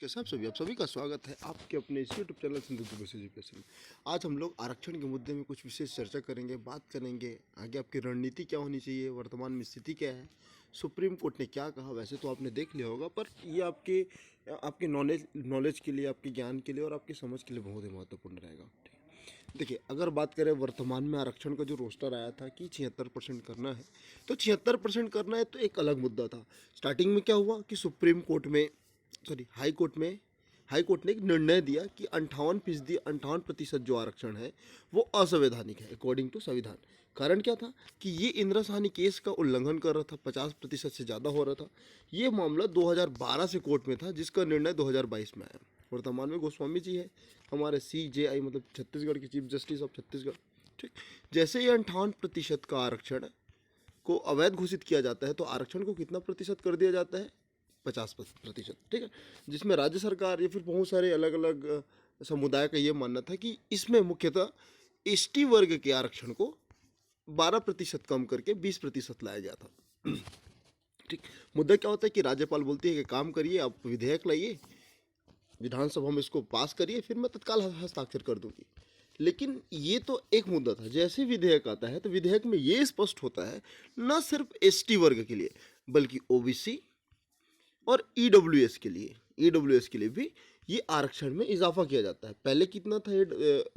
कैसे आप सभी का स्वागत है आपके अपने इस YouTube channel Sindhu Dubey education में। आज हम लोग आरक्षण के मुद्दे में कुछ विशेष चर्चा करेंगे, बात करेंगे आगे आपकी रणनीति क्या होनी चाहिए, वर्तमान में स्थिति क्या है, सुप्रीम कोर्ट ने क्या कहा। वैसे तो आपने देख लिया होगा, पर ये आपके आपके नॉलेज के लिए, आपके ज्ञान के लिए और आपकी समझ के लिए बहुत ही महत्वपूर्ण रहेगा। ठीक है, देखिए अगर बात करें वर्तमान में आरक्षण का जो रोस्टर आया था कि 76% करना है, तो 76% करना है तो एक अलग मुद्दा था। स्टार्टिंग में क्या हुआ कि सुप्रीम कोर्ट में, सॉरी हाई कोर्ट ने एक निर्णय दिया कि 58% जो आरक्षण है वो असंवैधानिक है अकॉर्डिंग टू संविधान। कारण क्या था कि ये इंदिरा साहनी केस का उल्लंघन कर रहा था, 50% से ज़्यादा हो रहा था। ये मामला 2012 से कोर्ट में था, जिसका निर्णय 2022 में आया। वर्तमान में गोस्वामी जी है हमारे CJI, मतलब छत्तीसगढ़ के चीफ जस्टिस ऑफ छत्तीसगढ़। ठीक, जैसे ये 58% का आरक्षण को अवैध घोषित किया जाता है, तो आरक्षण को कितना प्रतिशत कर दिया जाता है? 50%। ठीक है, जिसमें राज्य सरकार या फिर बहुत सारे अलग अलग समुदाय का ये मानना था कि इसमें मुख्यतः ST वर्ग के आरक्षण को 12% कम करके 20% लाया गया था। ठीक, मुद्दा क्या होता है कि राज्यपाल बोलती है कि काम करिए, आप विधेयक लाइए, विधानसभा में इसको पास करिए, फिर मैं तत्काल हस्ताक्षर कर दूंगी। लेकिन ये तो एक मुद्दा था। जैसे विधेयक आता है तो विधेयक में ये स्पष्ट होता है न सिर्फ ST वर्ग के लिए बल्कि OBC और ईडब्ल्यूएस के लिए भी ये आरक्षण में इजाफा किया जाता है। पहले कितना था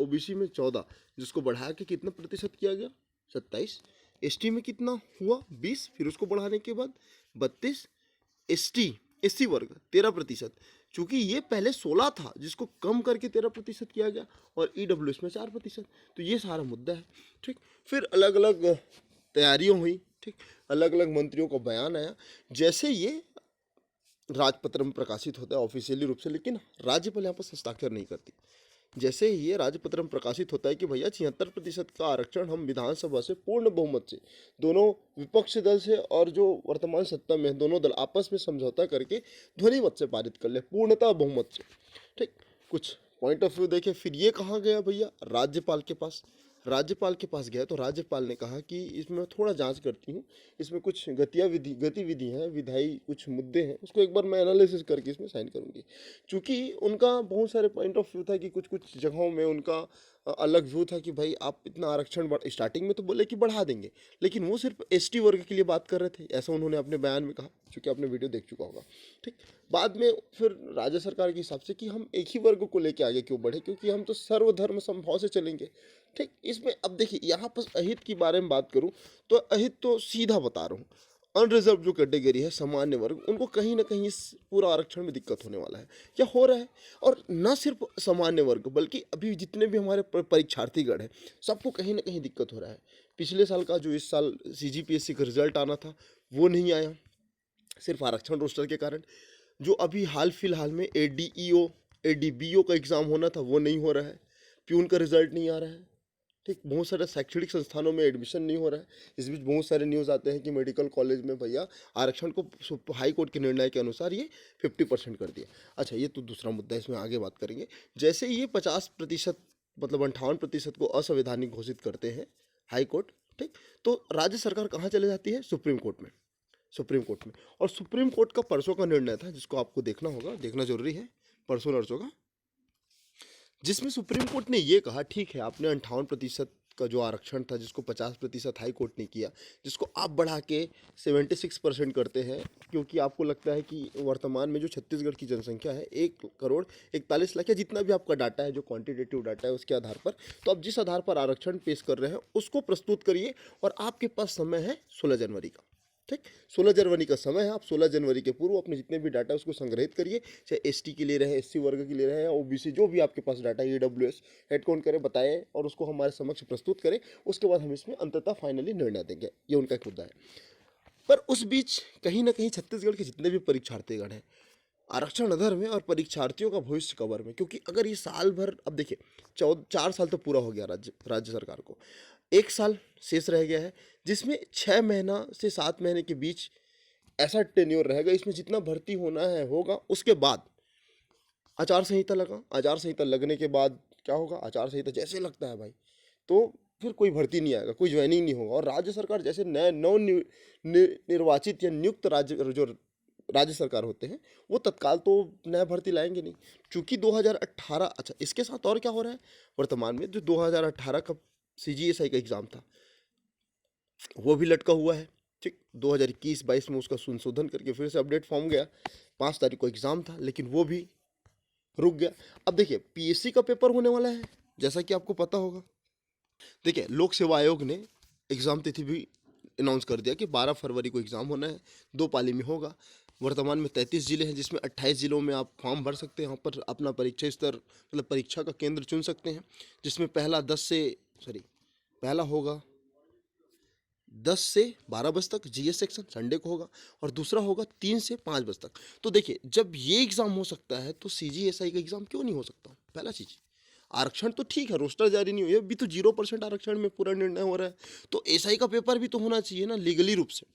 OBC में 14, जिसको बढ़ा के कितना प्रतिशत किया गया? 27। ST में कितना हुआ? 20, फिर उसको बढ़ाने के बाद 32। SC वर्ग 13%, चूंकि ये पहले 16 था जिसको कम करके 13% किया गया, और EWS में 4%। तो ये सारा मुद्दा है। ठीक, फिर अलग अलग तैयारियां हुई। ठीक, अलग अलग मंत्रियों का बयान आया। जैसे ये राजपत्र में प्रकाशित होता है ऑफिशियली रूप से, लेकिन राज्यपाल यहाँ पर हस्ताक्षर नहीं करती। जैसे ही ये राजपत्र में प्रकाशित होता है कि भैया 76% का आरक्षण हम विधानसभा से पूर्ण बहुमत से, दोनों विपक्ष दल से और जो वर्तमान सत्ता में दोनों दल आपस में समझौता करके ध्वनि मत से पारित कर ले, पूर्णतः बहुमत से। ठीक, कुछ पॉइंट ऑफ व्यू देखे, फिर ये कहा गया भैया राज्यपाल के पास गया, तो राज्यपाल ने कहा कि इसमें थोड़ा जांच करती हूँ, इसमें कुछ गतिविधि हैं, विधायी कुछ मुद्दे हैं, उसको एक बार मैं एनालिसिस करके इसमें साइन करूँगी। चूँकि उनका बहुत सारे पॉइंट ऑफ व्यू था कि कुछ कुछ जगहों में उनका अलग व्यू था कि भाई आप इतना आरक्षण स्टार्टिंग में तो बोले कि बढ़ा देंगे, लेकिन वो सिर्फ ST वर्ग के लिए बात कर रहे थे, ऐसा उन्होंने अपने बयान में कहा, चूँकि आपने वीडियो देख चुका होगा। ठीक, बाद में फिर राज्य सरकार के हिसाब से कि हम एक ही वर्ग को लेके आगे क्यों बढ़े, क्योंकि हम तो सर्वधर्म समभाव से चलेंगे। ठीक, इसमें अब देखिए यहाँ पर अहित के बारे में बात करूँ तो अहित तो सीधा बता रहा हूँ, अनरिजर्व जो कैटेगरी है, सामान्य वर्ग, उनको कहीं ना कहीं इस पूरा आरक्षण में दिक्कत होने वाला है, क्या हो रहा है। और न सिर्फ सामान्य वर्ग बल्कि अभी जितने भी हमारे परीक्षार्थीगण हैं, सबको कहीं ना कहीं दिक्कत हो रहा है। पिछले साल का जो इस साल CGPSC का रिजल्ट आना था वो नहीं आया, सिर्फ आरक्षण रोस्टर के कारण। जो अभी हाल फिलहाल में ADEO ADBO का एग्ज़ाम होना था वो नहीं हो रहा है, प्यून का रिजल्ट नहीं आ रहा है। ठीक, बहुत सारे शैक्षणिक संस्थानों में एडमिशन नहीं हो रहा है। इस बीच बहुत सारे न्यूज़ आते हैं कि मेडिकल कॉलेज में भैया आरक्षण को हाई कोर्ट के निर्णय के अनुसार ये 50% कर दिया। अच्छा, ये तो दूसरा मुद्दा है, इसमें आगे बात करेंगे। जैसे ये 50% मतलब 58% को असंवैधानिक घोषित करते हैं हाई कोर्ट, ठीक, तो राज्य सरकार कहाँ चले जाती है? सुप्रीम कोर्ट में। और सुप्रीम कोर्ट का परसों का निर्णय था, जिसको आपको देखना होगा, देखना जरूरी है, परसों नरसों का, जिसमें सुप्रीम कोर्ट ने ये कहा ठीक है आपने 58% का जो आरक्षण था जिसको 50% हाई कोर्ट ने किया, जिसको आप बढ़ा के 76% करते हैं, क्योंकि आपको लगता है कि वर्तमान में जो छत्तीसगढ़ की जनसंख्या है 1,41,00,000 या जितना भी आपका डाटा है, जो क्वांटिटेटिव डाटा है उसके आधार पर, तो आप जिस आधार पर आरक्षण पेश कर रहे हैं उसको प्रस्तुत करिए, और आपके पास समय है 16 जनवरी का। ठीक, 16 जनवरी का समय है, आप 16 जनवरी के पूर्व अपने जितने भी डाटा उसको संग्रहित करिए, चाहे ST के लिए रहे, SC वर्ग के लिए रहे, या OBC, जो भी आपके पास डाटा है, EWS, हेड काउंट करें, बताएं और उसको हमारे समक्ष प्रस्तुत करें। उसके बाद हम इसमें अंततः फाइनली निर्णय देंगे। ये उनका एक मुद्दा है। पर उस बीच कहीं ना कहीं छत्तीसगढ़ के जितने भी परीक्षार्थीगण हैं, आरक्षण अधर में और परीक्षार्थियों का भविष्य कवर में, क्योंकि अगर ये साल भर, अब देखिए 4 साल तो पूरा हो गया राज्य सरकार को, 1 साल शेष रह गया है, जिसमें 6 महीना से 7 महीने के बीच ऐसा टेन्योर रहेगा, इसमें जितना भर्ती होना है होगा। उसके बाद आचार संहिता लगा, आचार संहिता लगने के बाद क्या होगा? आचार संहिता जैसे लगता है भाई, तो फिर कोई भर्ती नहीं आएगा, कोई ज्वाइनिंग नहीं होगा, और राज्य सरकार जैसे नए नव निर्वाचित या नियुक्त राज्य जो राज्य सरकार होते हैं वो तत्काल तो नया भर्ती लाएंगे नहीं, क्योंकि 2018 अच्छा इसके साथ और क्या हो रहा है वर्तमान में, जो 2018 का CGSI का एग्ज़ाम था वो भी लटका हुआ है। ठीक, 2021-22 में उसका संशोधन करके फिर से अपडेट फॉर्म गया, 5 तारीख को एग्ज़ाम था लेकिन वो भी रुक गया। अब देखिए PSC का पेपर होने वाला है, जैसा कि आपको पता होगा। देखिए लोक सेवा आयोग ने एग्ज़ाम तिथि भी अनाउंस कर दिया कि 12 फरवरी को एग्ज़ाम होना है, 2 पाली में होगा। वर्तमान में 33 जिले हैं जिसमें 28 जिलों में आप फॉर्म भर सकते हैं, यहाँ पर अपना परीक्षा स्तर मतलब परीक्षा का केंद्र चुन सकते हैं, जिसमें पहला होगा 10 से 12 बजे तक GS सेक्शन संडे को होगा, और दूसरा होगा 3 से 5 बजे तक। तो देखिए जब ये एग्ज़ाम हो सकता है तो CGSI का एग्ज़ाम क्यों नहीं हो सकता? पहला चीज़, आरक्षण तो ठीक है, रोस्टर जारी नहीं हुई है, अभी तो 0% आरक्षण में पूरा निर्णय हो रहा है, तो SI का पेपर भी तो होना चाहिए ना लीगली रूप से,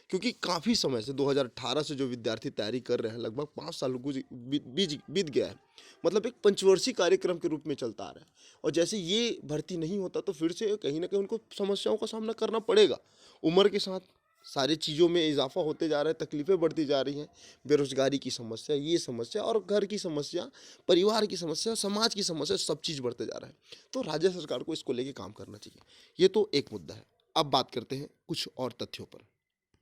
क्योंकि काफ़ी समय से 2018 से जो विद्यार्थी तैयारी कर रहे हैं, लगभग 5 साल बीत गया है, मतलब एक पंचवर्षीय कार्यक्रम के रूप में चलता आ रहा है, और जैसे ये भर्ती नहीं होता तो फिर से कहीं ना कहीं उनको समस्याओं का सामना करना पड़ेगा। उम्र के साथ सारी चीज़ों में इजाफा होते जा रहा है, तकलीफ़ें बढ़ती जा रही हैं, बेरोजगारी की समस्या, ये समस्या और घर की समस्या, परिवार की समस्या, समाज की समस्या, सब चीज़ बढ़ते जा रहा है। तो राज्य सरकार को इसको लेके काम करना चाहिए। ये तो एक मुद्दा है। अब बात करते हैं कुछ और तथ्यों पर।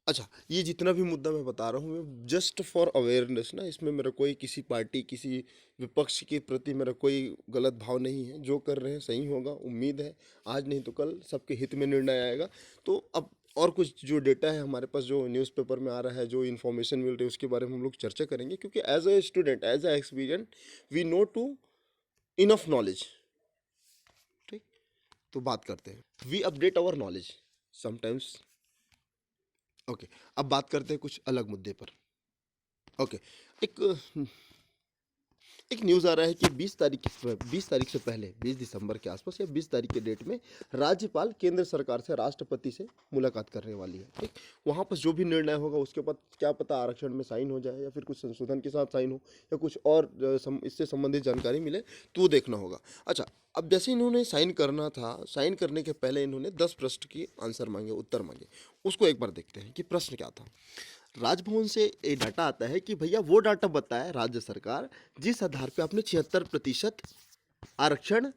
अच्छा, ये जितना भी मुद्दा मैं बता रहा हूँ मैं जस्ट फॉर अवेयरनेस ना, इसमें मेरा कोई किसी पार्टी किसी विपक्ष के प्रति मेरा कोई गलत भाव नहीं है। जो कर रहे हैं सही होगा, उम्मीद है आज नहीं तो कल सबके हित में निर्णय आएगा। तो अब और कुछ जो डेटा है हमारे पास, जो न्यूज़पेपर में आ रहा है, जो इन्फॉर्मेशन मिल रही है, उसके बारे में हम लोग चर्चा करेंगे, क्योंकि as a student, as a experience, we know to enough knowledge. ठीक, तो बात करते हैं, we update our knowledge sometimes. Okay, अब बात करते हैं कुछ अलग मुद्दे पर। ओके, एक न्यूज़ आ रहा है कि 20 तारीख से पहले, 20 दिसंबर के आसपास या 20 तारीख के डेट में राज्यपाल केंद्र सरकार से, राष्ट्रपति से मुलाकात करने वाली है। ठीक, वहाँ पर जो भी निर्णय होगा उसके बाद क्या पता आरक्षण में साइन हो जाए, या फिर कुछ संशोधन के साथ साइन हो, या कुछ और इससे संबंधित जानकारी मिले, तो वो देखना होगा। अच्छा, अब जैसे इन्होंने साइन करना था, साइन करने के पहले इन्होंने 10 प्रश्न की आंसर मांगे, उत्तर मांगे। उसको एक बार देखते हैं कि प्रश्न क्या था। राजभवन से एक डाटा आता है कि भैया वो डाटा बताए राज्य सरकार जिस आधार पे आपने 76% आरक्षण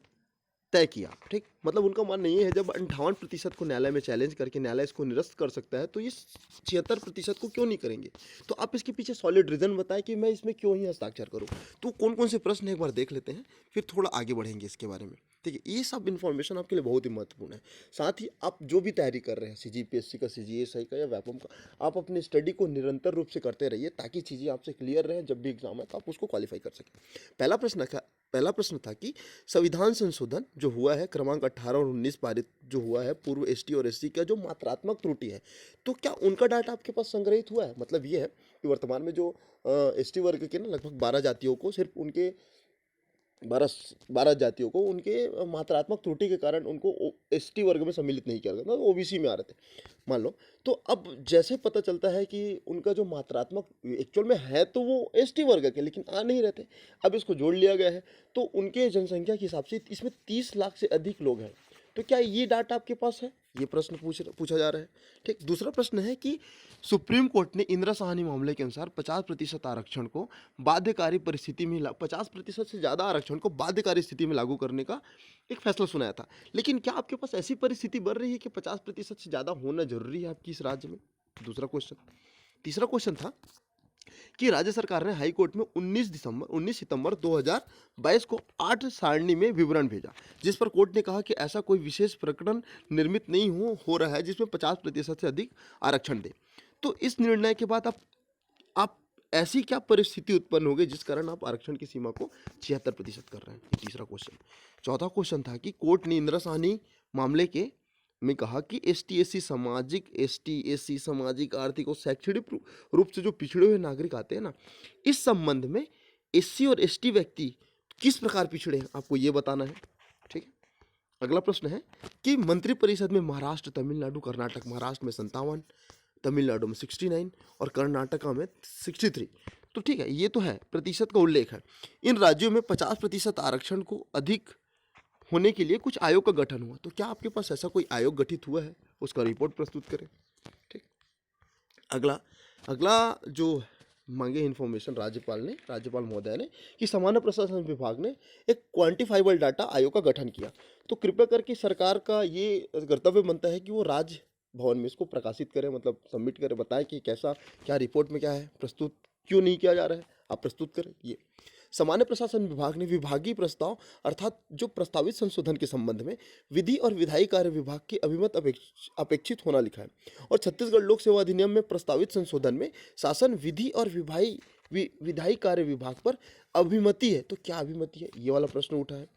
तय किया। ठीक, मतलब उनका मानना ये है जब 58% को न्यायालय में चैलेंज करके न्यायालय इसको निरस्त कर सकता है, तो ये 76% को क्यों नहीं करेंगे? तो आप इसके पीछे सॉलिड रीजन बताएं कि मैं इसमें क्यों ही हस्ताक्षर करूं। तो कौन कौन से प्रश्न एक बार देख लेते हैं, फिर थोड़ा आगे बढ़ेंगे इसके बारे में। ठीक है, ये सब इन्फॉर्मेशन आपके लिए बहुत ही महत्वपूर्ण है। साथ ही आप जो भी तैयारी कर रहे हैं, CGPSC का, CGSI का या व्यापम का, आप अपनी स्टडी को निरंतर रूप से करते रहिए, ताकि चीज़ें आपसे क्लियर रहें, जब भी एग्जाम है तो आप उसको क्वालिफाई कर सकें। पहला प्रश्न था कि संविधान संशोधन जो हुआ है क्रमांक 18 और 19 पारित जो हुआ है पूर्व ST और SC का जो मात्रात्मक त्रुटि है, तो क्या उनका डाटा आपके पास संग्रहित हुआ है? मतलब ये है कि वर्तमान में जो ST वर्ग के ना लगभग 12 जातियों को, सिर्फ उनके 12 जातियों को उनके मात्रात्मक त्रुटि के कारण उनको ST वर्ग में सम्मिलित नहीं किया गया था, OBC में आ रहे थे मान लो। तो अब जैसे पता चलता है कि उनका जो मात्रात्मक एक्चुअल में है तो वो ST वर्ग के, लेकिन आ नहीं रहते, अब इसको जोड़ लिया गया है, तो उनके जनसंख्या के हिसाब से इसमें 30 लाख से अधिक लोग हैं। तो क्या ये डाटा आपके पास है? ये प्रश्न पूछा जा रहा है। ठीक, दूसरा प्रश्न है कि सुप्रीम कोर्ट ने इंदिरा साहनी मामले के अनुसार 50% आरक्षण को बाध्यकारी परिस्थिति में 50% से ज़्यादा आरक्षण को बाध्यकारी स्थिति में लागू करने का एक फैसला सुनाया था। लेकिन क्या आपके पास ऐसी परिस्थिति बन रही है कि 50% से ज़्यादा होना जरूरी है आपकी इस राज्य में? दूसरा क्वेश्चन। तीसरा क्वेश्चन था कि राज्य सरकार ने हाई कोर्ट में 19 सितंबर 2022 को 8 सारणी में विवरण भेजा, जिस पर कोर्ट ने कहा कि ऐसा कोई विशेष प्रकरण निर्मित नहीं हो रहा है जिसमें 50% से अधिक आरक्षण दे। तो इस निर्णय के बाद आप ऐसी क्या परिस्थिति उत्पन्न हो गई जिस कारण आप आरक्षण की सीमा को 76% कर रहे हैं? तीसरा क्वेश्चन। चौथा क्वेश्चन था कि कोर्ट ने इंदिरा साहनी मामले के में कहा कि ST SC सामाजिक, आर्थिक और शैक्षणिक रूप से जो पिछड़े हुए नागरिक आते हैं ना, इस संबंध में SC और ST व्यक्ति किस प्रकार पिछड़े हैं आपको ये बताना है। ठीक है, अगला प्रश्न है कि मंत्रिपरिषद में महाराष्ट्र, तमिलनाडु, कर्नाटक, महाराष्ट्र में 57, तमिलनाडु में 69 और कर्नाटका में 63। तो ठीक है, ये तो है, प्रतिशत का उल्लेख है। इन राज्यों में 50% आरक्षण को अधिक होने के लिए कुछ आयोग का गठन हुआ। तो क्या आपके पास ऐसा कोई आयोग गठित हुआ है? उसका रिपोर्ट प्रस्तुत करें। ठीक, अगला जो मांगे इन्फॉर्मेशन राज्यपाल महोदय ने कि सामान्य प्रशासन विभाग ने एक क्वांटिफाइबल डाटा आयोग का गठन किया। तो कृपया करके सरकार का ये कर्तव्य बनता है कि वो राज भवन में इसको प्रकाशित करें, मतलब सबमिट करें, बताएं कि कैसा क्या रिपोर्ट में क्या है, प्रस्तुत क्यों नहीं किया जा रहा है, आप प्रस्तुत करें। ये सामान्य प्रशासन विभाग ने विभागीय प्रस्ताव अर्थात जो प्रस्तावित संशोधन के संबंध में विधि और विधायी कार्य विभाग के अभिमत अपेक्षित होना लिखा है। और छत्तीसगढ़ लोक सेवा अधिनियम में प्रस्तावित संशोधन में शासन विधि और विधायी कार्य विभाग पर अभिमति है। तो क्या अभिमति है, ये वाला प्रश्न उठा है।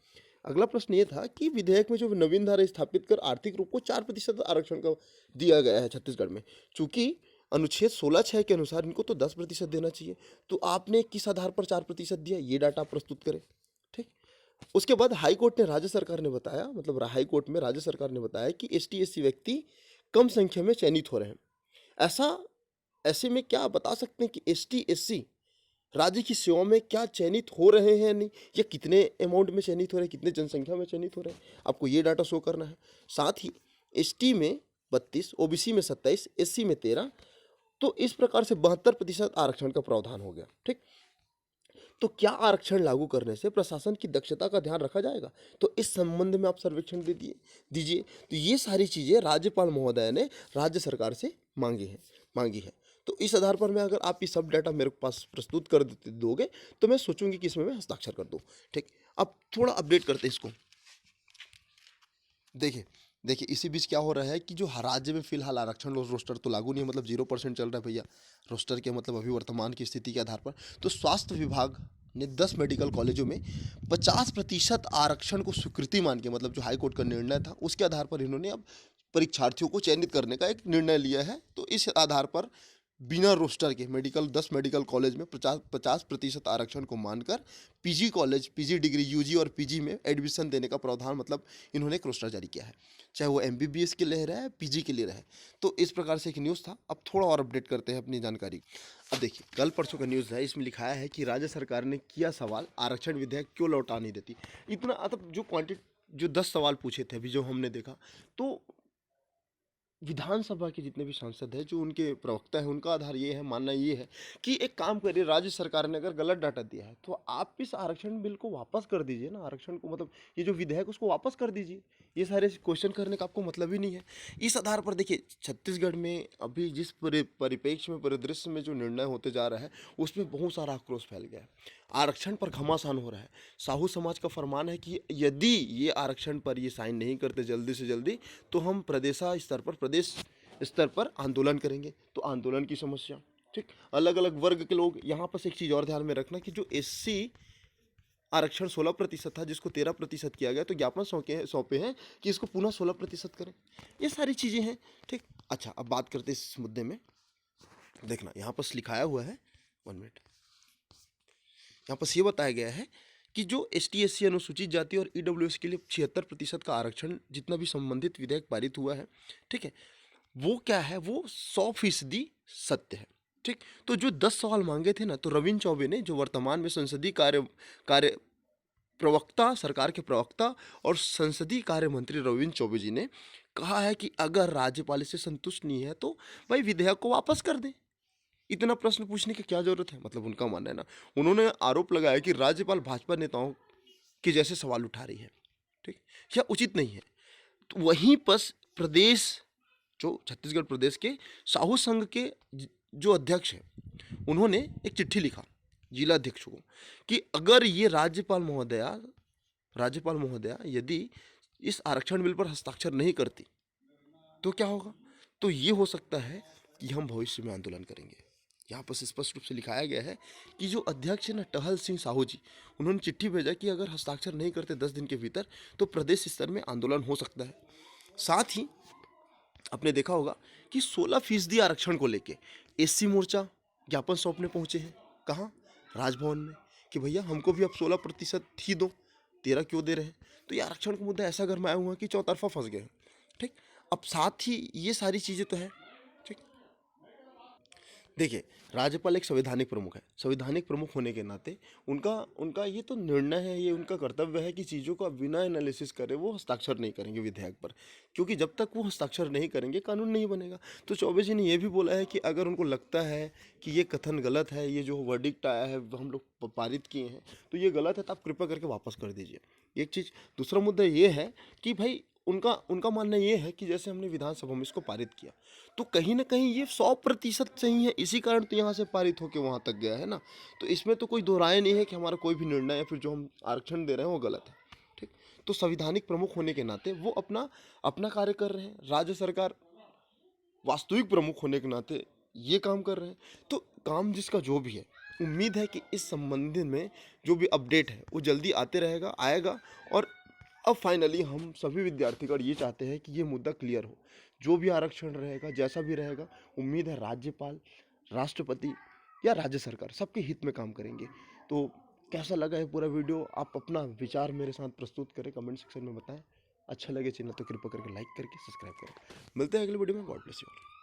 अगला प्रश्न ये था कि विधेयक में जो नवीन धारा स्थापित कर आर्थिक रूप को 4% आरक्षण का दिया गया है छत्तीसगढ़ में, चूंकि अनुच्छेद 16(6) के अनुसार इनको तो 10% देना चाहिए, तो आपने किस आधार पर 4% दिया, ये डाटा प्रस्तुत करें। ठीक। उसके बाद हाई कोर्ट ने राज्य सरकार ने बताया, मतलब हाई कोर्ट में राज्य सरकार ने बताया कि ST/SC व्यक्ति कम संख्या में चयनित हो रहे हैं। ऐसे में क्या बता सकते हैं कि ST/SC राज्य की सेवा में क्या चयनित हो रहे हैं नहीं, या कितने अमाउंट में चयनित हो रहे हैं, कितने जनसंख्या में चयनित हो रहे हैं, आपको ये डाटा शो करना है। साथ ही ST में 32, OBC में 27, SC में 13, तो इस प्रकार से 72% आरक्षण का प्रावधान हो गया। ठीक। तो क्या आरक्षण लागू करने से प्रशासन की दक्षता का ध्यान रखा जाएगा, तो इस संबंध में आप सर्वेक्षण दीजिए। तो ये सारी चीजें राज्यपाल महोदय ने राज्य सरकार से मांगी है। तो इस आधार पर मैं, अगर आप ये सब डाटा मेरे पास प्रस्तुत कर दोगे तो मैं सोचूंगी कि इसमें मैं हस्ताक्षर कर दूं। ठीक। अब थोड़ा अपडेट करते हैं इसको। देखिए इसी बीच क्या हो रहा है कि जो राज्य में फिलहाल आरक्षण रोस्टर तो लागू नहीं है, मतलब 0% चल रहा है भैया रोस्टर के, मतलब अभी वर्तमान की स्थिति के आधार पर। तो स्वास्थ्य विभाग ने 10 मेडिकल कॉलेजों में 50% आरक्षण को स्वीकृति मान के, मतलब जो हाईकोर्ट का निर्णय था उसके आधार पर इन्होंने अब परीक्षार्थियों को चयनित करने का एक निर्णय लिया है। तो इस आधार पर बिना रोस्टर के 10 मेडिकल कॉलेज में 50% आरक्षण को मानकर PG college, PG degree, UG और पीजी में एडमिशन देने का प्रावधान, मतलब इन्होंने एक रोस्टर जारी किया है, चाहे वो MBBS के लिए रहे, पीजी के लिए रहे। तो इस प्रकार से एक न्यूज़ था। अब थोड़ा और अपडेट करते हैं अपनी जानकारी। अब देखिए कल परसों का न्यूज़ है, इसमें लिखाया है कि राज्य सरकार ने किया सवाल, आरक्षण विधेयक क्यों लौटा नहीं देती। इतना मतलब जो 10 सवाल पूछे थे अभी जो हमने देखा, तो विधानसभा के जितने भी सांसद हैं, जो उनके प्रवक्ता है, उनका आधार ये है, मानना ये है कि एक काम करिए, राज्य सरकार ने अगर गलत डाटा दिया है तो आप इस आरक्षण बिल को वापस कर दीजिए ना, आरक्षण को, मतलब ये जो विधेयक उसको वापस कर दीजिए। ये सारे क्वेश्चन करने का आपको मतलब ही नहीं है। इस आधार पर देखिए छत्तीसगढ़ में अभी जिस परिप्रेक्ष्य में, परिदृश्य में जो निर्णय होते जा रहा है, उसमें बहुत सारा आक्रोश फैल गया है। आरक्षण पर घमासान हो रहा है। साहू समाज का फरमान है कि यदि ये आरक्षण पर ये साइन नहीं करते जल्दी से जल्दी, तो हम प्रदेश स्तर पर आंदोलन करेंगे। तो आंदोलन की समस्या, ठीक, अलग अलग वर्ग के लोग। यहाँ पर एक चीज़ और ध्यान में रखना कि जो SC आरक्षण 16% था, जिसको 13% किया गया, तो ज्ञापन सौंपे हैं कि इसको पुनः 16% करें। ये सारी चीज़ें हैं। ठीक। अच्छा, अब बात करते हैं इस मुद्दे में। देखना यहाँ पर लिखाया हुआ है, 1 मिनट, यहाँ पर ये बताया गया है कि जो ST/SC अनुसूचित जाति और EWS के लिए 76% का आरक्षण जितना भी संबंधित विधेयक पारित हुआ है, ठीक है, वो क्या है, वो 100% सत्य है। ठीक। तो जो 10 सवाल मांगे थे ना, तो रविंद्र चौबे ने, जो वर्तमान में संसदीय कार्य प्रवक्ता, सरकार के प्रवक्ता और संसदीय कार्य मंत्री रविंद्र चौबे जी ने कहा है कि अगर राज्यपाल इससे संतुष्ट नहीं है तो भाई विधेयक को वापस कर दे। इतना प्रश्न पूछने की क्या जरूरत है, मतलब उनका मानना है ना। उन्होंने आरोप लगाया कि राज्यपाल भाजपा नेताओं के जैसे सवाल उठा रही है, ठीक, यह उचित नहीं है। तो वहीं पर प्रदेश, जो छत्तीसगढ़ प्रदेश के साहू संघ के जो अध्यक्ष हैं, उन्होंने एक चिट्ठी लिखा जिला अध्यक्ष को कि अगर ये राज्यपाल महोदया यदि इस आरक्षण बिल पर हस्ताक्षर नहीं करती तो क्या होगा। तो ये हो सकता है कि हम भविष्य में आंदोलन करेंगे। यहाँ पर स्पष्ट रूप से लिखाया गया है कि जो अध्यक्ष है ना, टहल सिंह साहू जी, उन्होंने चिट्ठी भेजा कि अगर हस्ताक्षर नहीं करते 10 दिन के भीतर तो प्रदेश स्तर में आंदोलन हो सकता है। साथ ही आपने देखा होगा कि 16% आरक्षण को लेके SC मोर्चा ज्ञापन सौंपने पहुंचे हैं। कहाँ? राजभवन में, कि भैया हमको भी अब 16% ही दो, 13 क्यों दे रहे हैं। तो ये आरक्षण का मुद्दा ऐसा गरमाया हुआ है कि चौतरफा फंस गए। ठीक। अब साथ ही ये सारी चीज़ें तो है, ठीक। देखिए, राज्यपाल एक संवैधानिक प्रमुख है। संवैधानिक प्रमुख होने के नाते उनका उनका ये तो निर्णय है, ये उनका कर्तव्य है कि चीज़ों का बिना एनालिसिस करे वो हस्ताक्षर नहीं करेंगे विधेयक पर, क्योंकि जब तक वो हस्ताक्षर नहीं करेंगे कानून नहीं बनेगा। तो चौबे जी ने ये भी बोला है कि अगर उनको लगता है कि ये कथन गलत है, ये जो वर्डिक्ट आया है वो हम लोग पारित किए हैं तो ये गलत है, तो आप कृपया करके वापस कर दीजिए। एक चीज़। दूसरा मुद्दा ये है कि भाई उनका उनका मानना ये है कि जैसे हमने विधानसभा में इसको पारित किया तो कहीं ना कहीं ये 100% सही है, इसी कारण तो यहाँ से पारित होके वहाँ तक गया है ना। तो इसमें तो कोई दो राय नहीं है कि हमारा कोई भी निर्णय या फिर जो हम आरक्षण दे रहे हैं वो गलत है। ठीक। तो संवैधानिक प्रमुख होने के नाते वो अपना अपना कार्य कर रहे हैं। राज्य सरकार वास्तविक प्रमुख होने के नाते ये काम कर रहे हैं। तो काम जिसका जो भी है, उम्मीद है कि इस संबंध में जो भी अपडेट है वो जल्दी आते रहेगा आएगा। और अब फाइनली हम सभी विद्यार्थीगण ये चाहते हैं कि ये मुद्दा क्लियर हो। जो भी आरक्षण रहेगा, जैसा भी रहेगा, उम्मीद है राज्यपाल, राष्ट्रपति या राज्य सरकार सबके हित में काम करेंगे। तो कैसा लगा है पूरा वीडियो, आप अपना विचार मेरे साथ प्रस्तुत करें, कमेंट सेक्शन में बताएं। अच्छा लगे चैनल तो कृपया करके लाइक करके सब्सक्राइब करें। मिलते हैं अगले वीडियो में। God bless you.